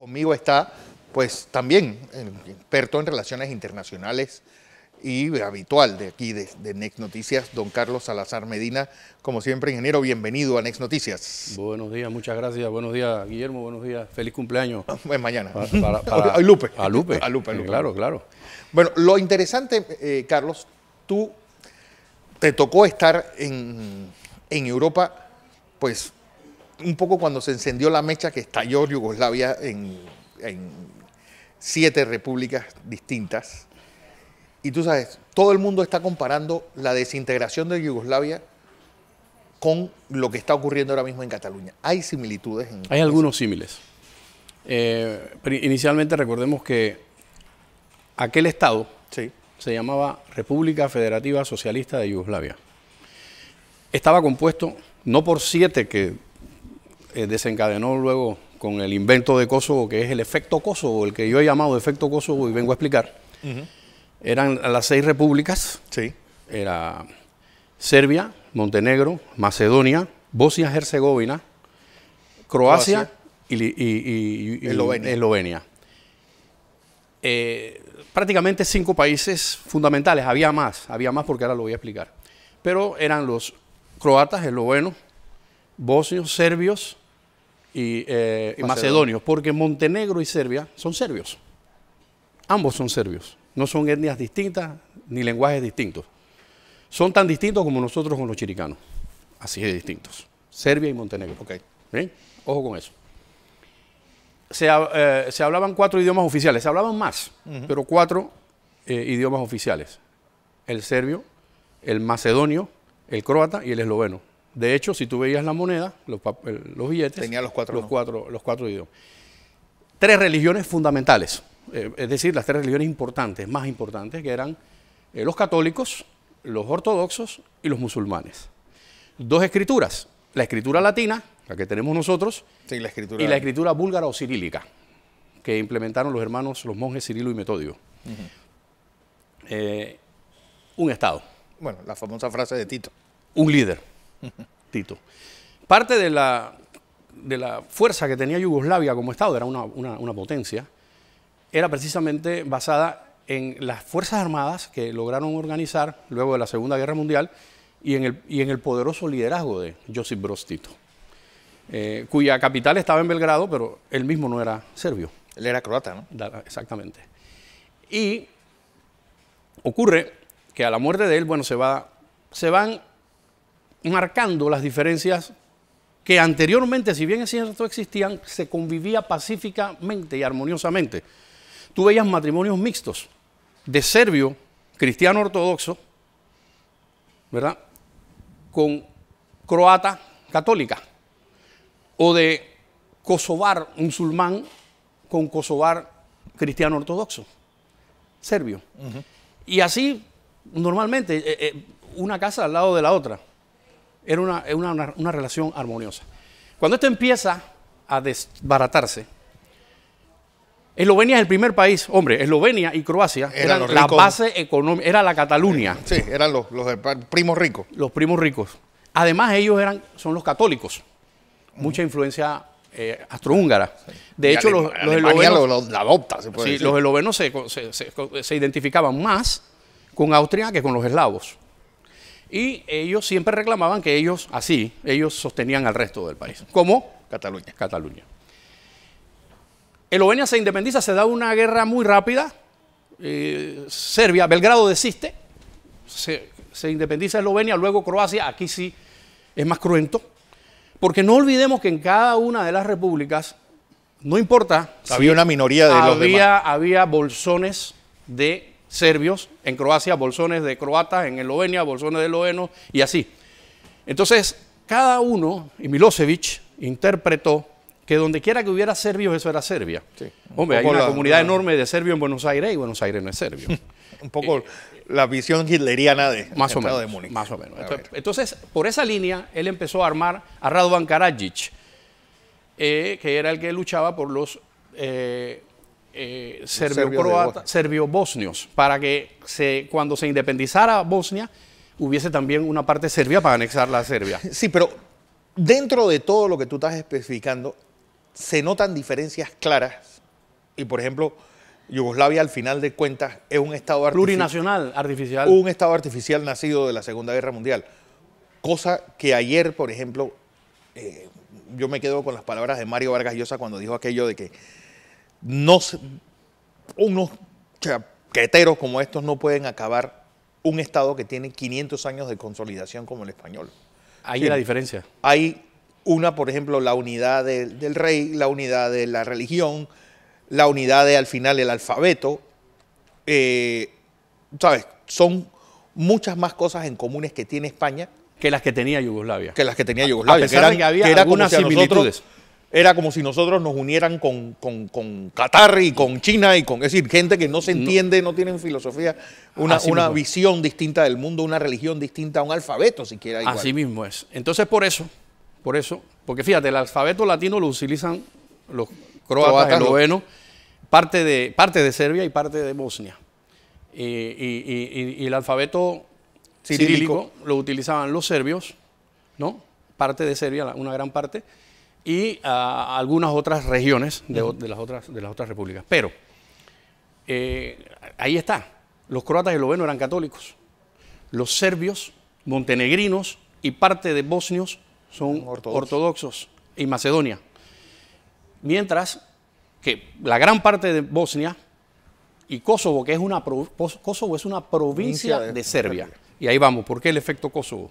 Conmigo está, pues también experto en relaciones internacionales y habitual de aquí, de Next Noticias, don Carlos Salazar Medina. Como siempre, ingeniero, bienvenido a Next Noticias. Buenos días, muchas gracias. Buenos días, Guillermo. Buenos días. Feliz cumpleaños. Pues mañana. A Lupe. A Lupe. A Lupe. Claro, claro. Bueno, lo interesante, Carlos, tú te tocó estar en Europa, pues un poco cuando se encendió la mecha que estalló Yugoslavia en 7 repúblicas distintas. Y tú sabes, todo el mundo está comparando la desintegración de Yugoslavia con lo que está ocurriendo ahora mismo en Cataluña. ¿Hay similitudes? Hay algunos símiles. Inicialmente recordemos que aquel estado sí. se llamaba República Federativa Socialista de Yugoslavia. Estaba compuesto no por 7 que desencadenó luego con el invento de Kosovo, que es el efecto Kosovo, el que yo he llamado efecto Kosovo y vengo a explicar. Eran las 6 repúblicas. Sí. Era Serbia, Montenegro, Macedonia, Bosnia-Herzegovina, Croacia y Eslovenia. Prácticamente 5 países fundamentales. Había más porque ahora lo voy a explicar. Pero eran los croatas, eslovenos, bosnios, serbios y macedonios, porque Montenegro y Serbia son serbios. Ambos son serbios. No son etnias distintas ni lenguajes distintos. Son tan distintos como nosotros con los chiricanos. Así de distintos. Serbia y Montenegro. Okay. ¿Sí? Ojo con eso. Se hablaban 4 idiomas oficiales. Se hablaban más, pero 4 idiomas oficiales. El serbio, el macedonio, el croata y el esloveno. De hecho, si tú veías la moneda, los billetes, tenía los 4 idiomas. 3 religiones fundamentales. Es decir, las 3 religiones importantes, más importantes, que eran los católicos, los ortodoxos y los musulmanes. 2 escrituras, la escritura latina, la que tenemos nosotros, sí, y la escritura búlgara o cirílica, que implementaron los monjes Cirilo y Metodio. Un Estado. Bueno, la famosa frase de Tito. Un líder, Tito. Parte de la fuerza que tenía Yugoslavia como Estado, era una potencia, era precisamente basada en las Fuerzas Armadas que lograron organizar luego de la Segunda Guerra Mundial y en el poderoso liderazgo de Josip Broz Tito, cuya capital estaba en Belgrado, pero él mismo no era serbio. Él era croata, ¿no? Exactamente. Y ocurre que a la muerte de él, bueno, se van marcando las diferencias que anteriormente, si bien es cierto existían, se convivía pacíficamente y armoniosamente. Tú veías matrimonios mixtos de serbio, cristiano ortodoxo, ¿verdad?, con croata católica, o de kosovar musulmán con kosovar cristiano ortodoxo, serbio. Y así, normalmente, una casa al lado de la otra. Era una relación armoniosa. Cuando esto empieza a desbaratarse, Eslovenia es el primer país, hombre, Eslovenia y Croacia eran la base económica, era la Cataluña. Sí, eran los primos ricos. Los primos ricos. Además, ellos son los católicos. Mucha influencia astrohúngara. De hecho, los eslovenos la adopta, se puede decir. Los eslovenos se identificaban más con Austria que con los eslavos. Y ellos siempre reclamaban que ellos sostenían al resto del país. ¿Cómo? Cataluña. Eslovenia se independiza, se da una guerra muy rápida. Serbia, Belgrado desiste, se independiza Eslovenia, luego Croacia, aquí sí es más cruento. Porque no olvidemos que en cada una de las repúblicas, no importa. Había una minoría de los demás. Había bolsones de serbios, en Croacia bolsones de croatas, en Eslovenia bolsones de eslovenos y así. Entonces, cada uno, y Milosevic interpretó que donde quiera que hubiera serbios, eso era Serbia. Sí, hombre, hay una comunidad enorme de serbios en Buenos Aires y Buenos Aires no es serbio. Un poco la visión hitleriana de más o menos, de Múnich. Más o menos. Entonces, por esa línea, él empezó a armar a Radovan Karadzic, que era el que luchaba por los serbio-bosnios, para que cuando se independizara Bosnia, hubiese también una parte serbia para anexarla a Serbia. Sí, pero dentro de todo lo que tú estás especificando, se notan diferencias claras. Y, por ejemplo, Yugoslavia, al final de cuentas, es un estado plurinacional, artificial. Un estado artificial nacido de la Segunda Guerra Mundial. Cosa que ayer, por ejemplo, yo me quedo con las palabras de Mario Vargas Llosa cuando dijo aquello de que unos chaqueteros como estos no pueden acabar un estado que tiene 500 años de consolidación como el español. Ahí es la diferencia. Hay por ejemplo, la unidad del rey, la unidad de la religión, la unidad al final el alfabeto. ¿Sabes? Son muchas más cosas en comunes que tiene España que las que tenía Yugoslavia. Que las que tenía Yugoslavia. A pesar de que había algunas similitudes. Era como si nosotros nos unieran con Qatar y con China, es decir, gente que no se entiende, no tienen filosofía, una visión distinta del mundo, una religión distinta, un alfabeto siquiera igual. Así mismo es. Entonces, por eso, porque fíjate, el alfabeto latino lo utilizan los croatas, eslovenos, parte de Serbia y parte de Bosnia. Y el alfabeto cirílico lo utilizaban los serbios, ¿no? Parte de Serbia, una gran parte, y algunas otras regiones de las otras repúblicas. Pero ahí está. Los croatas y eslovenos eran católicos. Los serbios, montenegrinos y parte de bosnios son ortodoxos. Y Macedonia. Mientras que la gran parte de Bosnia y Kosovo, que es Kosovo es una provincia de Serbia. Y ahí vamos. ¿Por qué el efecto Kosovo?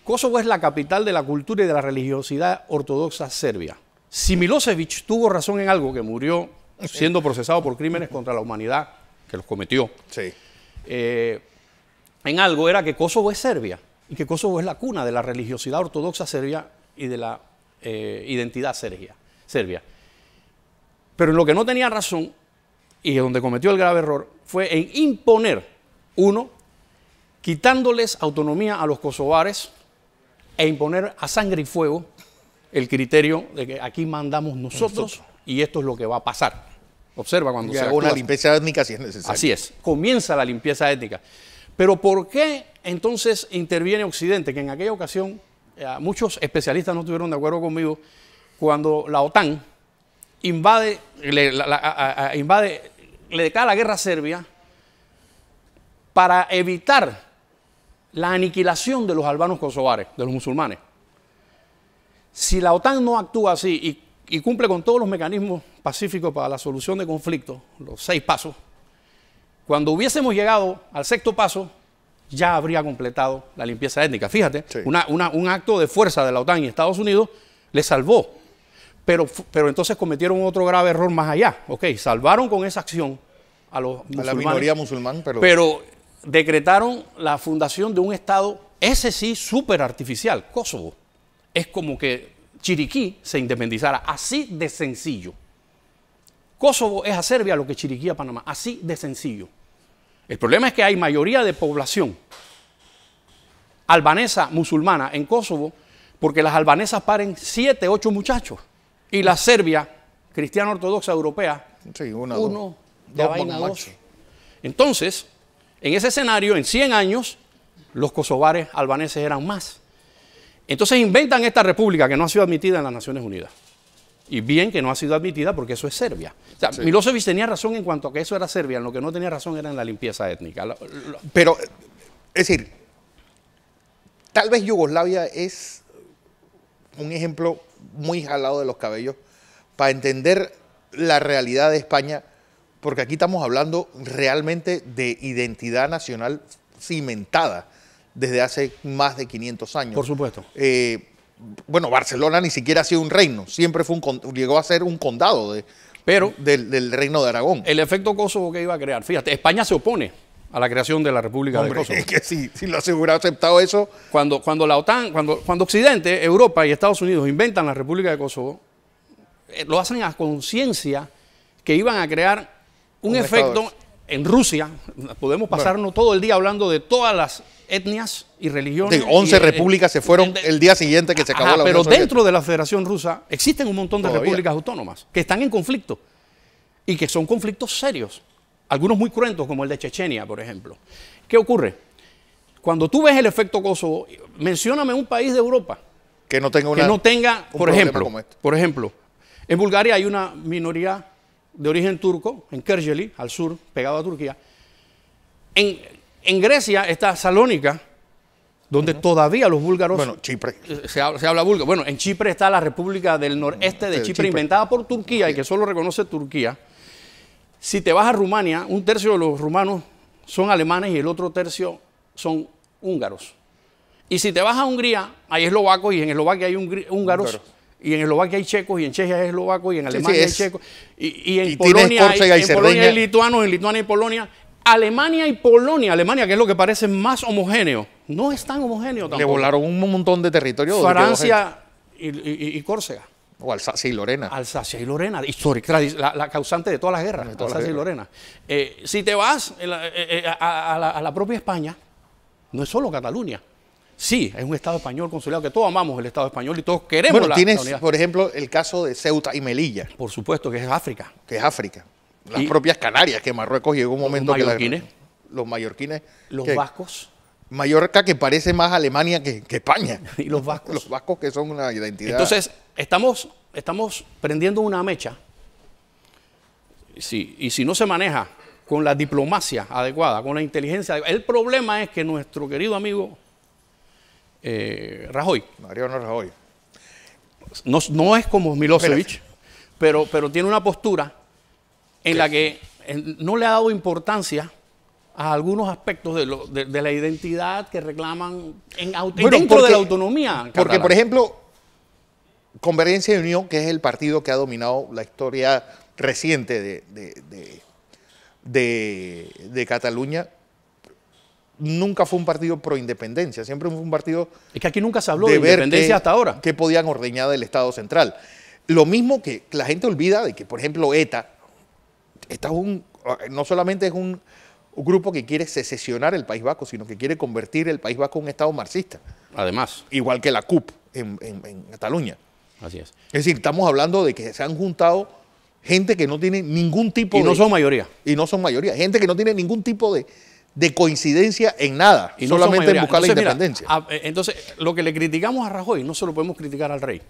Kosovo es la capital de la cultura y de la religiosidad ortodoxa serbia. Si Milosevic tuvo razón en algo, que murió siendo procesado por crímenes contra la humanidad, que los cometió, en algo era que Kosovo es Serbia y que Kosovo es la cuna de la religiosidad ortodoxa serbia y de la identidad serbia. Pero en lo que no tenía razón y donde cometió el grave error fue en imponer, quitándoles autonomía a los kosovares e imponer a sangre y fuego el criterio de que aquí mandamos nosotros y esto es lo que va a pasar. Observa cuando se haga una limpieza étnica si es necesario. Así es, comienza la limpieza étnica. Pero ¿por qué entonces interviene Occidente? Que en aquella ocasión muchos especialistas no estuvieron de acuerdo conmigo cuando la OTAN le declara la guerra a Serbia para evitar la aniquilación de los albanos kosovares, de los musulmanes. Si la OTAN no actúa así y cumple con todos los mecanismos pacíficos para la solución de conflictos, los 6 pasos, cuando hubiésemos llegado al 6º paso, ya habría completado la limpieza étnica. Fíjate, un acto de fuerza de la OTAN y Estados Unidos le salvó. Pero entonces cometieron otro grave error más allá. Salvaron con esa acción a los musulmanes. A la minoría musulmán, pero decretaron la fundación de un estado, ese sí, súper artificial, Kosovo. Es como que Chiriquí se independizara, así de sencillo. Kosovo es a Serbia lo que Chiriquí a Panamá, así de sencillo. El problema es que hay mayoría de población albanesa, musulmana en Kosovo, porque las albanesas paren 7, 8 muchachos. Y la Serbia, cristiana ortodoxa europea, uno de vaina 2. Entonces, en ese escenario, en 100 años, los kosovares albaneses eran más. Entonces inventan esta república que no ha sido admitida en las Naciones Unidas. Y bien que no ha sido admitida porque eso es Serbia. O sea, Milosevic tenía razón en cuanto a que eso era Serbia, en lo que no tenía razón era en la limpieza étnica. Pero, es decir, tal vez Yugoslavia es un ejemplo muy jalado de los cabellos para entender la realidad de España, porque aquí estamos hablando realmente de identidad nacional cimentada desde hace más de 500 años. Por supuesto. Bueno, Barcelona ni siquiera ha sido un reino, siempre fue llegó a ser un condado del reino de Aragón. El efecto Kosovo que iba a crear, fíjate, España se opone a la creación de la República de Kosovo. Es que si lo hubiera aceptado eso. Cuando la OTAN, cuando Occidente, Europa y Estados Unidos inventan la República de Kosovo, lo hacen a conciencia que iban a crear un efecto en Rusia. Podemos pasarnos todo el día hablando de todas las etnias y religiones. 11 repúblicas se fueron el día siguiente que se acabó la Unión Pero Soviética. Dentro de la Federación Rusa existen un montón de repúblicas autónomas que están en conflicto y que son conflictos serios. Algunos muy cruentos, como el de Chechenia, por ejemplo. ¿Qué ocurre? Cuando tú ves el efecto Kosovo, mencióname un país de Europa que no tenga, por ejemplo, En Bulgaria hay una minoría de origen turco, en Kırşehir, al sur, pegado a Turquía. En Grecia está Salónica, donde todavía los búlgaros... Bueno, Chipre. Se habla búlgaro. Bueno, en Chipre está la República del Noreste de Chipre, inventada por Turquía y que solo reconoce Turquía. Si te vas a Rumania, un tercio de los rumanos son alemanes y el otro tercio son húngaros. Y si te vas a Hungría, hay eslovacos y en Eslovaquia hay húngaros. Y en Eslovaquia hay checos, y en Chequia hay eslovacos, y en Alemania hay checos. Y en Polonia hay lituanos, en Lituania hay Polonia. Alemania y Polonia, Alemania, que es lo que parece más homogéneo, no es tan homogéneo tampoco. Le volaron un montón de territorio. Francia y Córcega. O Alsacia y Lorena. Alsacia y Lorena, histórica, la causante de todas las guerras, Alsacia y Lorena. Si te vas a la propia España, no es solo Cataluña. Sí, es un Estado español consolidado, que todos amamos el Estado español y todos queremos la tienes, unidad. Por ejemplo, el caso de Ceuta y Melilla. Por supuesto, que es África. Que es África. Las propias Canarias, que Marruecos llegó un momento los mallorquines, los mallorquines. Los vascos. Mallorca, que parece más Alemania que España. Y los vascos. Los vascos, que son una identidad. Entonces, estamos prendiendo una mecha. Sí, y si no se maneja con la diplomacia adecuada, con la inteligencia adecuada. El problema es que nuestro querido amigo Rajoy, Mariano Rajoy, no es como Milosevic, pero tiene una postura en la que no le ha dado importancia a algunos aspectos de la identidad que reclaman dentro de la autonomía catalana. Porque, por ejemplo, Convergencia y Unión, que es el partido que ha dominado la historia reciente de Cataluña, nunca fue un partido pro independencia, siempre fue un partido... Es que aquí nunca se habló de independencia hasta ahora. Que podían ordeñar del Estado central. Lo mismo que la gente olvida de que, por ejemplo, ETA no solamente es un grupo que quiere secesionar el País Vasco, sino que quiere convertir el País Vasco en un Estado marxista. Además. Igual que la CUP en Cataluña. Así es. Es decir, estamos hablando de que se han juntado gente que no tiene ningún tipo de... Y no son mayoría. Y no son mayoría. Gente que no tiene ningún tipo de coincidencia en nada, y no solamente en buscar la independencia. Mira, entonces, lo que le criticamos a Rajoy no se lo podemos criticar al rey.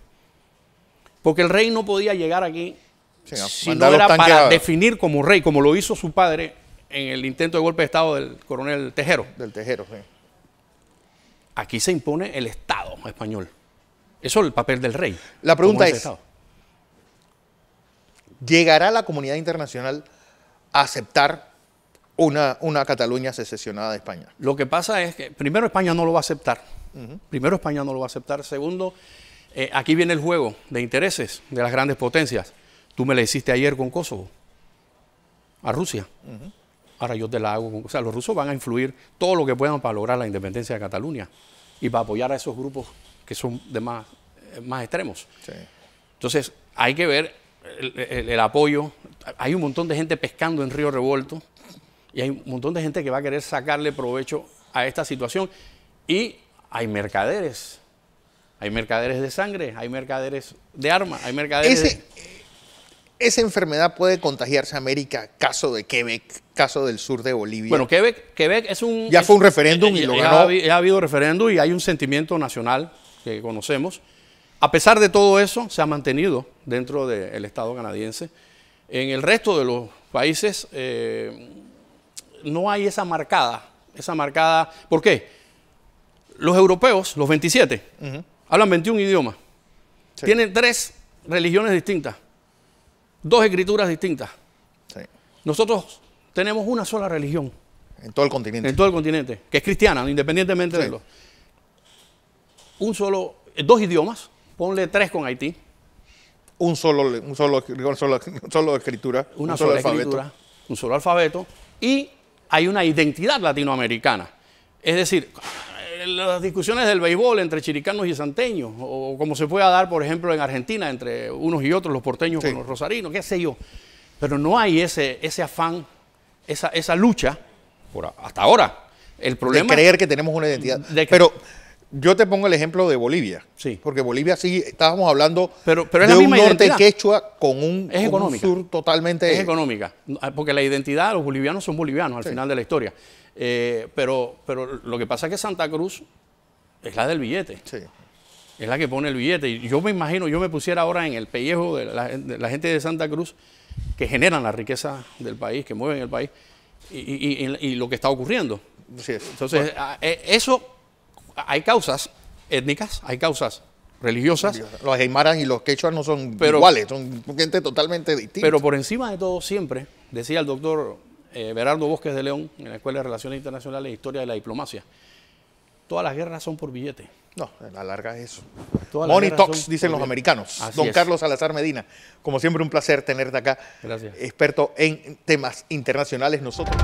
Porque el rey no podía llegar aquí si no era para definir como rey, como lo hizo su padre en el intento de golpe de Estado del coronel Tejero. Del Tejero, sí. Aquí se impone el Estado español. Eso es el papel del rey. La pregunta es, ¿llegará la comunidad internacional a aceptar una Cataluña secesionada de España? Lo que pasa es que, primero, España no lo va a aceptar. Primero, España no lo va a aceptar. Segundo, aquí viene el juego de intereses de las grandes potencias. Tú me la hiciste ayer con Kosovo, a Rusia. Ahora yo te la hago con... O sea, los rusos van a influir todo lo que puedan para lograr la independencia de Cataluña y para apoyar a esos grupos que son de más extremos. Sí. Entonces, hay que ver el apoyo. Hay un montón de gente pescando en Río Revuelto y hay un montón de gente que va a querer sacarle provecho a esta situación. Y hay mercaderes de sangre, hay mercaderes de armas, hay mercaderes Esa enfermedad puede contagiarse a América, caso de Quebec, caso del sur de Bolivia. Bueno, Quebec es un... Ya fue un referéndum y lo ganó. Ya ha habido referéndum y hay un sentimiento nacional que conocemos. A pesar de todo eso, se ha mantenido dentro del Estado canadiense. En el resto de los países no hay esa marcada. ¿Por qué? Los europeos, los 27, hablan 21 idiomas. Sí. Tienen 3 religiones distintas, 2 escrituras distintas. Sí. Nosotros tenemos una sola religión. En todo el continente. En todo el continente, que es cristiana, independientemente de los... 2 idiomas, ponle 3 con Haití. Un solo escritura. Una sola escritura, un solo alfabeto. Y hay una identidad latinoamericana. Es decir, las discusiones del béisbol entre chiricanos y santeños, o como se pueda dar, por ejemplo, en Argentina, entre unos y otros, los porteños con los rosarinos, qué sé yo. Pero no hay ese afán, esa lucha, hasta ahora. El problema de creer que tenemos una identidad. Pero yo te pongo el ejemplo de Bolivia. Sí. Porque Bolivia sí, estábamos hablando pero de un norte identidad. quechua con un sur totalmente... Es económica, porque la identidad, los bolivianos son bolivianos al final de la historia. Pero lo que pasa es que Santa Cruz es la del billete. Sí. es la que pone el billete. Y yo me imagino, yo me pusiera ahora en el pellejo de la gente de Santa Cruz, que generan la riqueza del país, que mueven el país, y lo que está ocurriendo. Así es. Entonces, eso, hay causas étnicas, hay causas religiosas. Los aymaras y los quechuas no son iguales, son gente totalmente distinta. Pero por encima de todo, siempre, decía el doctor Berardo Bosques de León, en la Escuela de Relaciones Internacionales e Historia de la Diplomacia, todas las guerras son por billete. No, a la larga es eso. Todas las Money guerras talks, son dicen por los billete. americanos. Así Don es. Carlos Salazar Medina, como siempre un placer tenerte acá. Gracias. Experto en temas internacionales. Nosotros.